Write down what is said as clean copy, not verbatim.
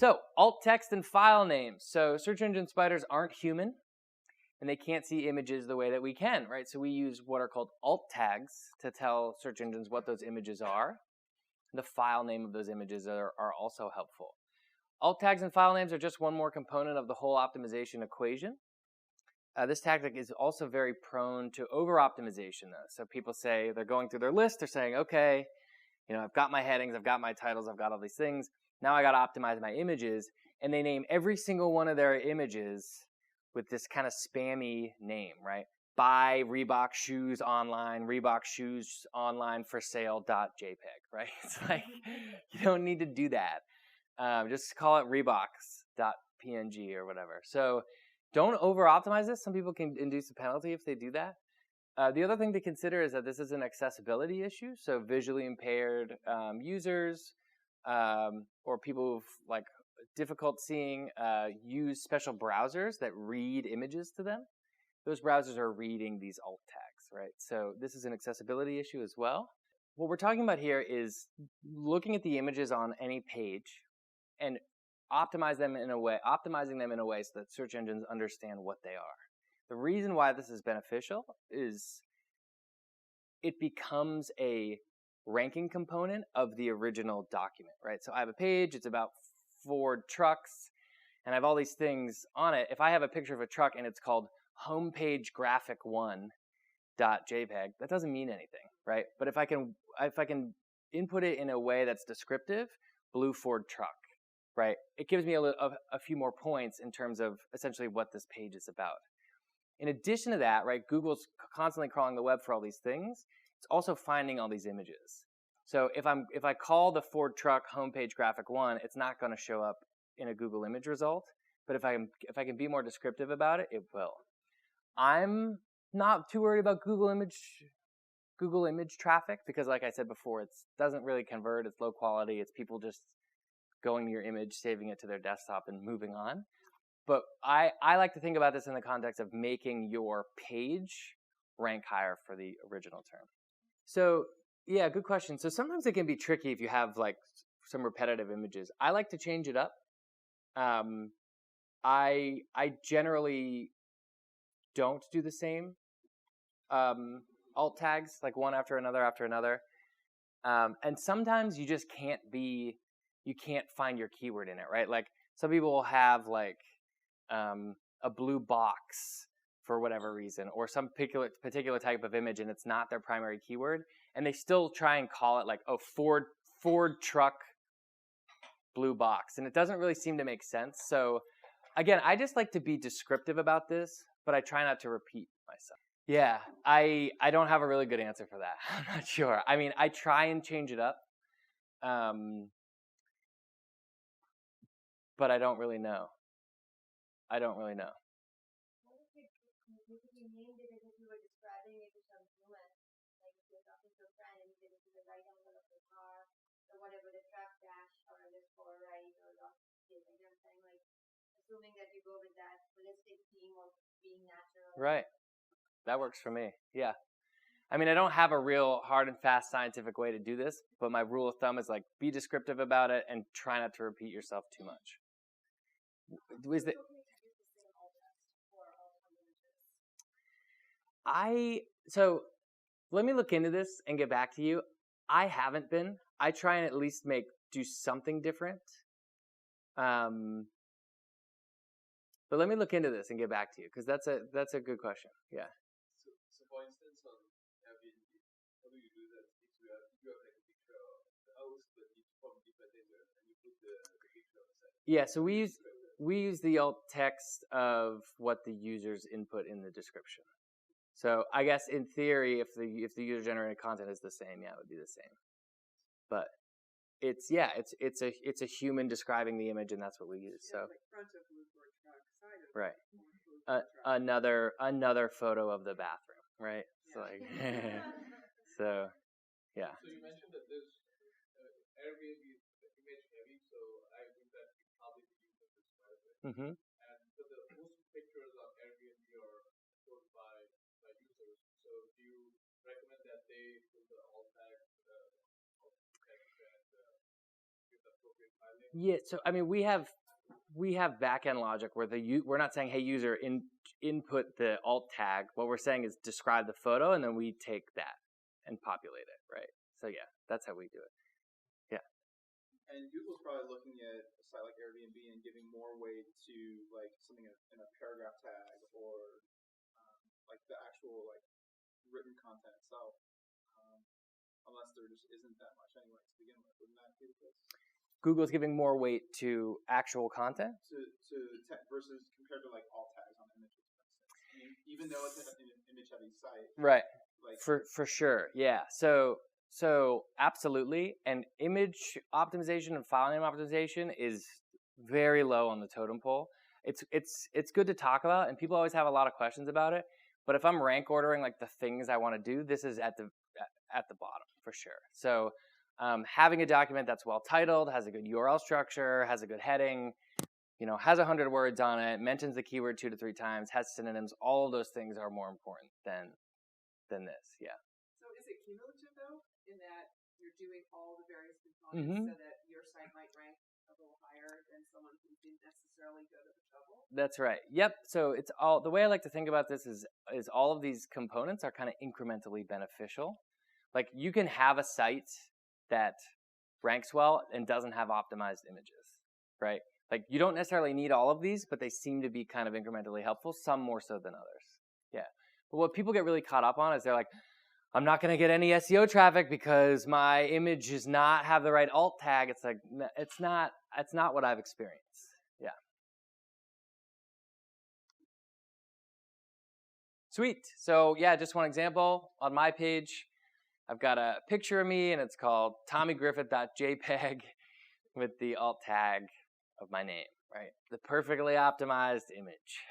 So alt text and file names. So search engine spiders aren't human, and they can't see images the way that we can, right? So we use what are called alt tags to tell search engines what those images are. The file name of those images are also helpful. Alt tags and file names are just one more component of the whole optimization equation. This tactic is also very prone to over-optimization, though. So people say, they're going through their list, they're saying, okay, I've got my headings, I've got my titles, I've got all these things. Now I got to optimize my images, and they name every single one of their images with this kind of spammy name, right? Buy Reebok shoes online, Reebok shoes online for sale.jpg, right? It's like, you don't need to do that. Just call it Reeboks.png or whatever. So don't over-optimize this. Some people can induce a penalty if they do that. The other thing to consider is that this is an accessibility issue. So visually impaired users or people who've like difficult seeing use special browsers that read images to them. Those browsers are reading these alt tags, right? So this is an accessibility issue as well. What we're talking about here is looking at the images on any page and optimizing them in a way so that search engines understand what they are. The reason why this is beneficial is it becomes a ranking component of the original document, right? So I have a page, it's about Ford trucks, and I have all these things on it. If I have a picture of a truck and it's called homepage graphic 1.jpg, that doesn't mean anything, right? But if I can input it in a way that's descriptive, blue Ford truck, right? It gives me a few more points in terms of essentially what this page is about. In addition to that, right, Google's constantly crawling the web for all these things. It's also finding all these images. So if I call the Ford truck homepage graphic 1, it's not going to show up in a Google image result. But if I can be more descriptive about it, it will. I'm not too worried about Google image traffic because, like I said before, it doesn't really convert. It's low quality. It's people just going to your image, saving it to their desktop, and moving on. But I like to think about this in the context of making your page rank higher for the original term. So yeah, good question. So sometimes it can be tricky if you have like some repetitive images. I like to change it up. I generally don't do the same alt tags, like one after another. And sometimes you just can't find your keyword in it, right? Like some people will have like a blue box for whatever reason, or some particular type of image, and it's not their primary keyword, and they still try and call it like, oh, Ford truck blue box, and it doesn't really seem to make sense. So again, I just like to be descriptive about this, but I try not to repeat myself. Yeah, I don't have a really good answer for that. I'm not sure. I mean, I try and change it up, but I don't really know. Whatever the truck dash or underscore right or dot, you know what I'm saying? Like assuming that you go with that holistic theme of being natural. Right. That works for me. Yeah. I mean, I don't have a real hard and fast scientific way to do this, but my rule of thumb is like be descriptive about it and try not to repeat yourself too much. So let me look into this and get back to you. I haven't been. I try and at least do something different. But let me look into this and get back to you because that's a good question. Yeah. So for instance, on Airbnb, how do you do that? You have like a picture of the house, but it's from different areas, and you put the picture on the side. Yeah. So we use the alt text of what the users input in the description. So I guess in theory, if the user generated content is the same, yeah, it would be the same. But it's a human describing the image, and that's what we use. So like front of blue Ford truck, side of right, another photo of the bathroom, right? Yeah. So like, so yeah. So you mentioned that there's Airbnb is image heavy, so I think that you probably be using this quite a bit. Mm-hmm. And so the most pictures on Airbnb are posted by users. So do you recommend that they put the alt tag and give the appropriate Yeah, so I mean, we have back-end logic where we're not saying, hey, user, input the alt tag. What we're saying is describe the photo, and then we take that and populate it, right? So yeah, that's how we do it. Yeah. And Google's probably looking at a site like Airbnb and giving more weight to like something in a paragraph tag or like the actual like written content itself, unless there just isn't that much anyway to begin with. Wouldn't that be the case? Google's giving more weight to actual content? Versus compared to like alt tags on images, for instance. Even though it's an image-heavy site. Right. Like For sure, yeah. So absolutely, and image optimization and file name optimization is very low on the totem pole. It's good to talk about, and people always have a lot of questions about it. But if I'm rank ordering like the things I want to do, this is at the bottom for sure. So having a document that's well titled, has a good URL structure, has a good heading, has 100 words on it, mentions the keyword 2 to 3 times, has synonyms, all of those things are more important than this. Yeah. So is it cumulative though, in that you're doing all the various components so that your site might rank a little higher than someone who didn't necessarily go to the trouble? That's right. Yep. So it's all, the way I like to think about this is all of these components are kind of incrementally beneficial. Like you can have a site that ranks well and doesn't have optimized images, right? Like you don't necessarily need all of these, but they seem to be kind of incrementally helpful, some more so than others. Yeah. But what people get really caught up on is they're like, I'm not going to get any SEO traffic because my image does not have the right alt tag. It's like, it's not what I've experienced. Yeah. Sweet. So yeah, just one example. On my page, I've got a picture of me, and it's called tommygriffith.jpg with the alt tag of my name, right? The perfectly optimized image.